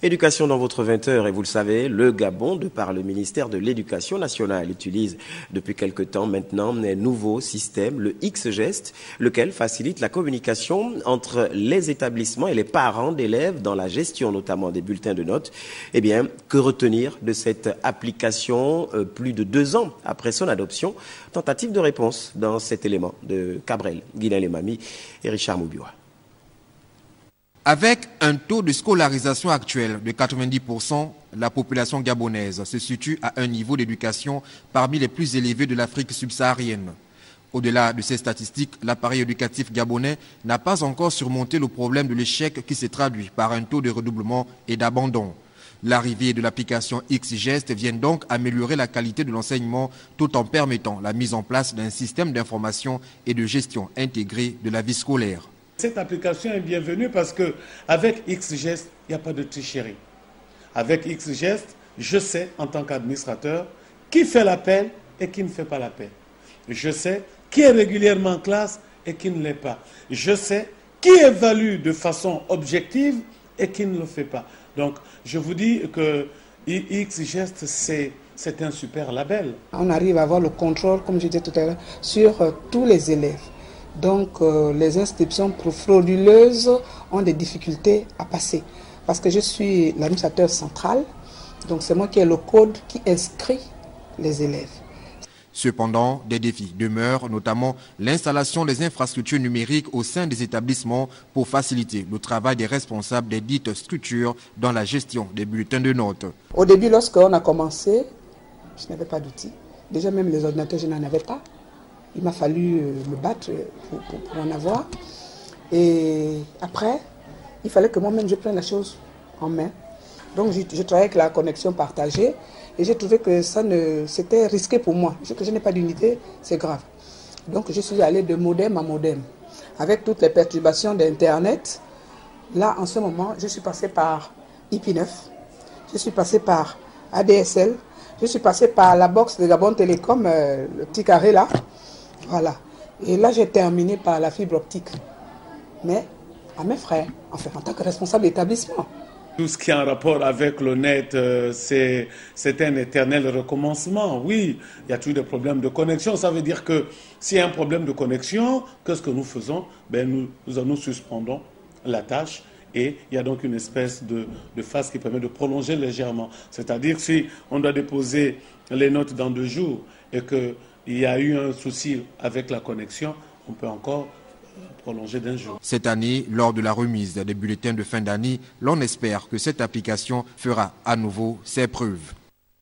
Éducation dans votre 20h, et vous le savez, le Gabon, de par le ministère de l'Éducation nationale, utilise depuis quelque temps maintenant un nouveau système, le X-Gest, lequel facilite la communication entre les établissements et les parents d'élèves dans la gestion notamment des bulletins de notes. Eh bien, que retenir de cette application plus de 2 ans après son adoption? Tentative de réponse dans cet élément de Cabrel, Guilain Lemami et Richard Moubioua. Avec un taux de scolarisation actuel de 90%, la population gabonaise se situe à un niveau d'éducation parmi les plus élevés de l'Afrique subsaharienne. Au-delà de ces statistiques, l'appareil éducatif gabonais n'a pas encore surmonté le problème de l'échec qui s'est traduit par un taux de redoublement et d'abandon. L'arrivée de l'application X-Gest vient donc améliorer la qualité de l'enseignement tout en permettant la mise en place d'un système d'information et de gestion intégrée de la vie scolaire. Cette application est bienvenue parce qu'avec X-Gest, il n'y a pas de tricherie. Avec X-Gest, je sais en tant qu'administrateur qui fait l'appel et qui ne fait pas l'appel. Je sais qui est régulièrement en classe et qui ne l'est pas. Je sais qui évalue de façon objective et qui ne le fait pas. Donc, je vous dis que X-Gest, c'est un super label. On arrive à avoir le contrôle, comme je disais tout à l'heure, sur tous les élèves. Donc, les inscriptions frauduleuses ont des difficultés à passer. Parce que je suis l'administrateur central, donc c'est moi qui ai le code qui inscrit les élèves. Cependant, des défis demeurent, notamment l'installation des infrastructures numériques au sein des établissements pour faciliter le travail des responsables des dites structures dans la gestion des bulletins de notes. Au début, lorsqu'on a commencé, je n'avais pas d'outils. Déjà, même les ordinateurs, je n'en avais pas. Il m'a fallu me battre pour en avoir. Et après, il fallait que moi-même je prenne la chose en main. Donc je travaillais avec la connexion partagée et j'ai trouvé que c'était risqué pour moi. Que je n'ai pas d'unité, c'est grave. Donc je suis allé de modem à modem. Avec toutes les perturbations d'Internet, là en ce moment, je suis passé par IP9, je suis passé par ADSL, je suis passé par la box de Gabon Télécom, le petit carré là. Voilà. Et là, j'ai terminé par la fibre optique. Mais à mes frais, en fait, en tant que responsable d'établissement. Tout ce qui est en rapport avec le net, c'est un éternel recommencement. Oui, il y a toujours des problèmes de connexion. Ça veut dire que s'il y a un problème de connexion, qu'est-ce que nous faisons? Nous suspendons la tâche. Et il y a donc une espèce de phase qui permet de prolonger légèrement. C'est-à-dire si on doit déposer les notes dans 2 jours et qu'il y a eu un souci avec la connexion, on peut encore prolonger d'1 jour. Cette année, lors de la remise des bulletins de fin d'année, l'on espère que cette application fera à nouveau ses preuves.